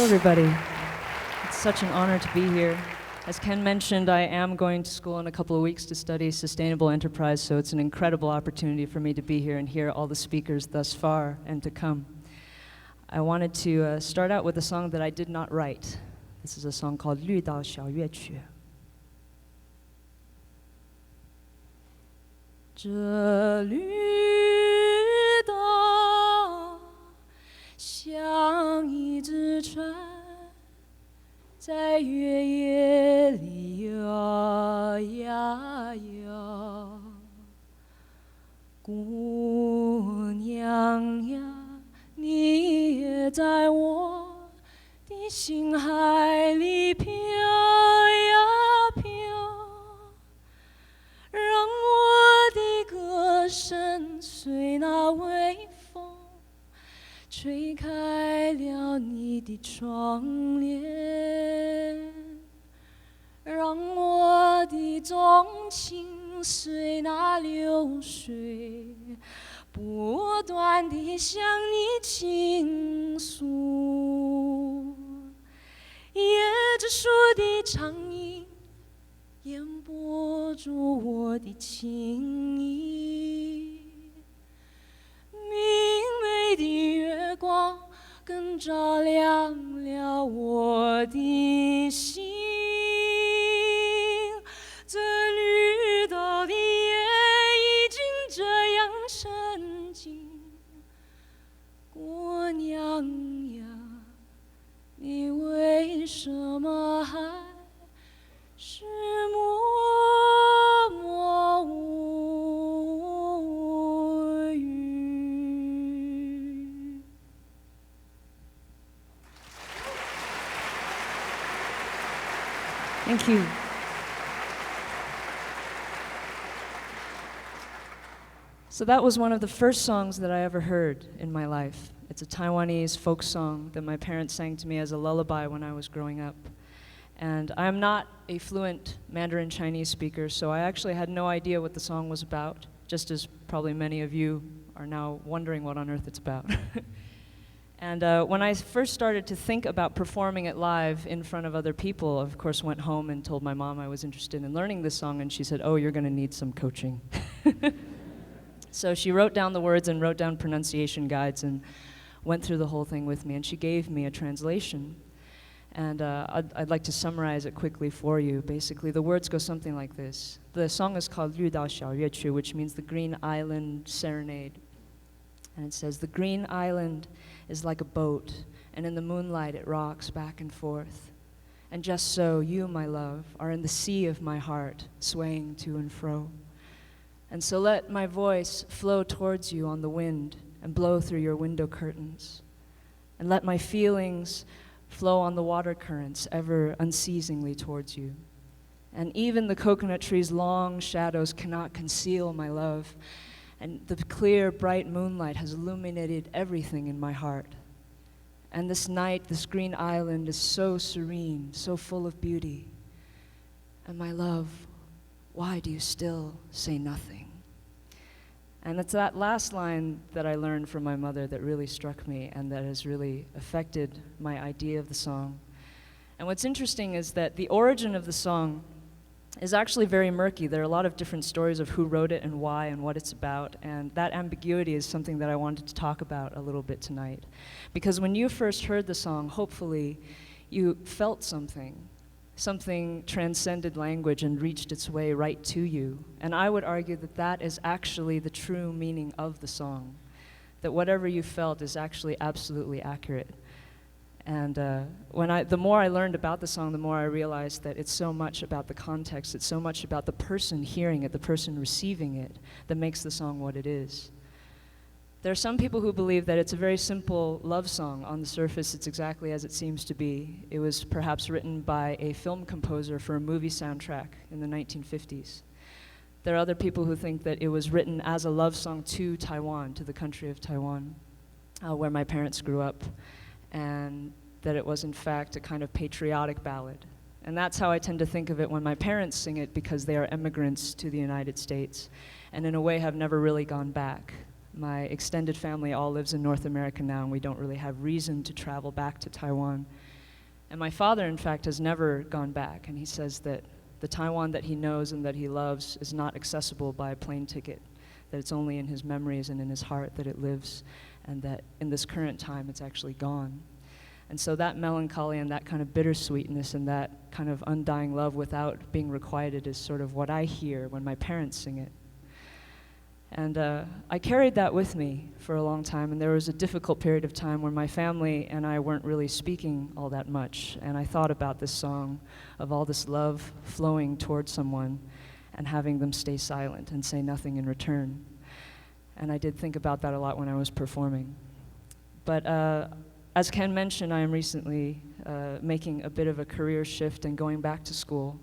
everybody. It's such an honor to be here. As Ken mentioned, I am going to school in a couple of weeks to study sustainable enterprise, so it's an incredible opportunity for me to be here and hear all the speakers thus far and to come. I wanted to start out with a song that I did not write. This is a song called 绿岛小乐曲。这绿岛像一只船，在月夜里摇呀摇。姑娘呀，你也在我的心海里飘呀飘，让我的歌声随那微风吹开了你的窗帘，让我的钟情随那流水不断地向你倾诉。椰子树的长影掩不住我的情意，明媚的月光更照亮了我的心。这绿岛的夜已经这样沉静，姑娘呀，你为什么还是默默无语。Thank you. So that was one of the first songs that I ever heard in my life. It's a Taiwanese folk song that my parents sang to me as a lullaby when I was growing up. And I'm not a fluent Mandarin Chinese speaker, so I actually had no idea what the song was about, just as probably many of you are now wondering what on earth it's about. And when I first started to think about performing it live in front of other people, of course went home and told my mom I was interested in learning this song, and she said, "Oh, you're going to need some coaching." So she wrote down the words and wrote down pronunciation guides and went through the whole thing with me, and she gave me a translation. And I'd like to summarize it quickly for you. Basically, the words go something like this. The song is called 绿岛小乐曲, which means the Green Island Serenade. And it says, the green island is like a boat, and in the moonlight it rocks back and forth. And just so, you, my love, are in the sea of my heart, swaying to and fro. And so let my voice flow towards you on the wind and blow through your window curtains. And let my feelings flow on the water currents ever unceasingly towards you. And even the coconut tree's long shadows cannot conceal my love. And the clear, bright moonlight has illuminated everything in my heart. And this night, this green island is so serene, so full of beauty. And my love, why do you still say nothing? And it's that last line that I learned from my mother that really struck me and that has really affected my idea of the song. And what's interesting is that the origin of the song is actually very murky. There are a lot of different stories of who wrote it and why and what it's about, and that ambiguity is something that I wanted to talk about a little bit tonight. Because when you first heard the song, hopefully you felt something transcended language and reached its way right to you. And I would argue that that is actually the true meaning of the song, that whatever you felt is actually absolutely accurate. And the more I learned about the song, the more I realized that it's so much about the context, it's so much about the person hearing it, the person receiving it, that makes the song what it is. There are some people who believe that it's a very simple love song. On the surface, it's exactly as it seems to be. It was perhaps written by a film composer for a movie soundtrack in the 1950s. There are other people who think that it was written as a love song to Taiwan, to the country of Taiwan, where my parents grew up, and that it was in fact a kind of patriotic ballad. And that's how I tend to think of it when my parents sing it, because they are immigrants to the United States, and in a way have never really gone back. My extended family all lives in North America now, and we don't really have reason to travel back to Taiwan. And my father, in fact, has never gone back, and he says that the Taiwan that he knows and that he loves is not accessible by a plane ticket, that it's only in his memories and in his heart that it lives, and that in this current time it's actually gone. And so that melancholy and that kind of bittersweetness and that kind of undying love without being requited is sort of what I hear when my parents sing it. And I carried that with me for a long time, and there was a difficult period of time where my family and I weren't really speaking all that much, and I thought about this song of all this love flowing towards someone and having them stay silent and say nothing in return. And I did think about that a lot when I was performing. But as Ken mentioned, I am recently making a bit of a career shift and going back to school.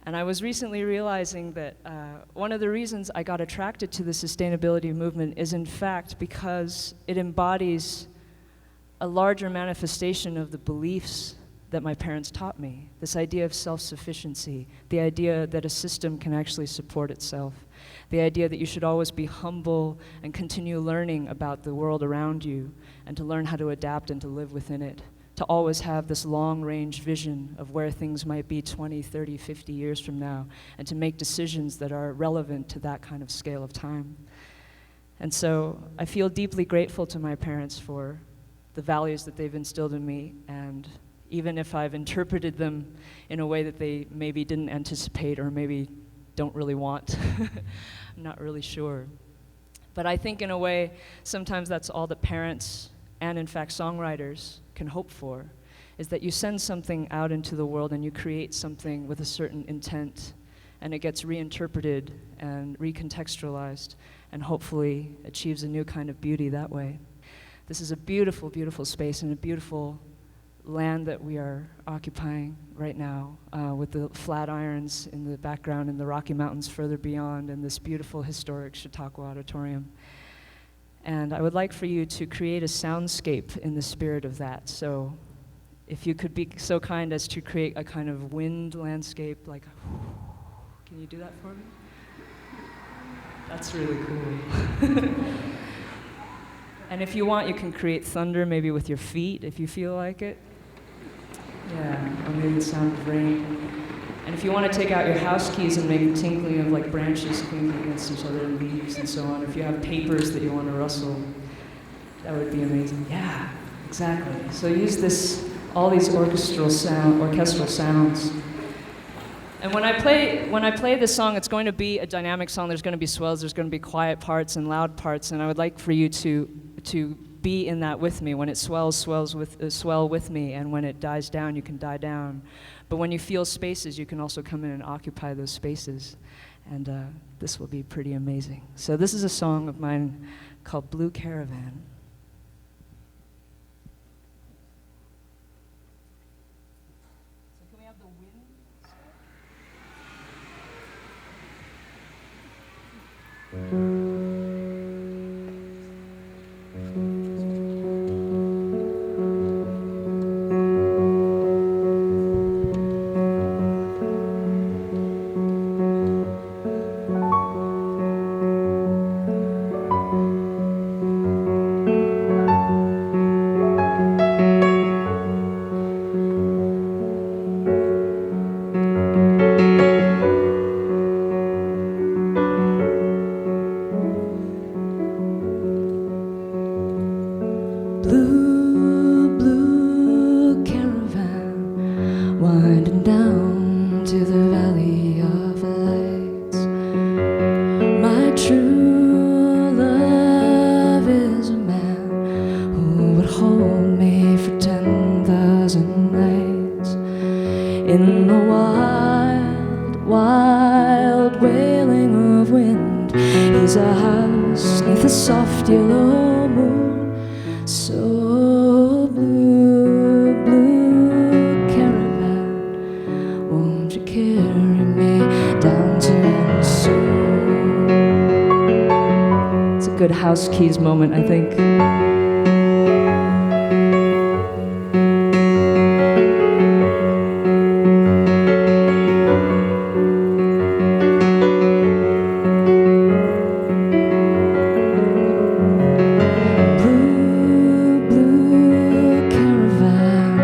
And I was recently realizing that one of the reasons I got attracted to the sustainability movement is in fact because it embodies a larger manifestation of the beliefs that my parents taught me. This idea of self-sufficiency, the idea that a system can actually support itself, the idea that you should always be humble and continue learning about the world around you and to learn how to adapt and to live within it, to always have this long-range vision of where things might be 20, 30, 50 years from now, and to make decisions that are relevant to that kind of scale of time. And so I feel deeply grateful to my parents for the values that they've instilled in me, and even if I've interpreted them in a way that they maybe didn't anticipate or maybe don't really want, I'm not really sure. But I think in a way, sometimes that's all that parents and in fact songwriters can hope for, is that you send something out into the world and you create something with a certain intent, and it gets reinterpreted and recontextualized and hopefully achieves a new kind of beauty that way. This is a beautiful, beautiful space and a beautiful land that we are occupying right now, with the Flatirons in the background and the Rocky Mountains further beyond, and this beautiful historic Chautauqua Auditorium. And I would like for you to create a soundscape in the spirit of that. So if you could be so kind as to create a kind of wind landscape, like, can you do that for me? That's really cool. And if you want, you can create thunder maybe with your feet if you feel like it. Yeah, or maybe the sound of rain. And if you want to take out your house keys and make a tinkling of like branches clinking against each other and leaves and so on, if you have papers that you want to rustle, that would be amazing. Yeah, exactly. So use all these orchestral sounds. And when I play this song, it's going to be a dynamic song. There's going to be swells, there's going to be quiet parts and loud parts, and I would like for you to be in that with me. When it swell with me, and when it dies down, you can die down. But when you feel spaces, you can also come in and occupy those spaces. And this will be pretty amazing. So this is a song of mine called Blue Caravan. So can we have the wind start? House keys moment, I think. Blue caravan,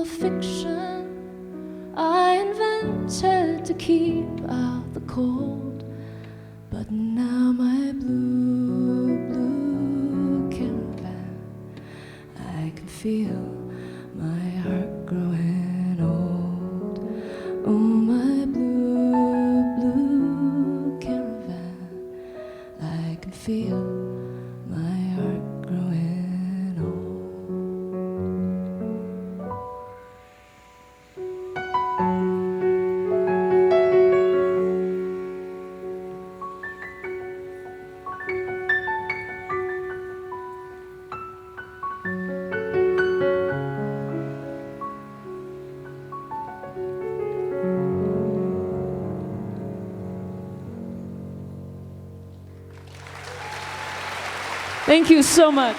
fiction I invented to keep out the cold. But now my blue, blue caravan, I can feel my heart growing old. Oh, my blue, blue caravan, I can feel my heart growing old. Thank you so much.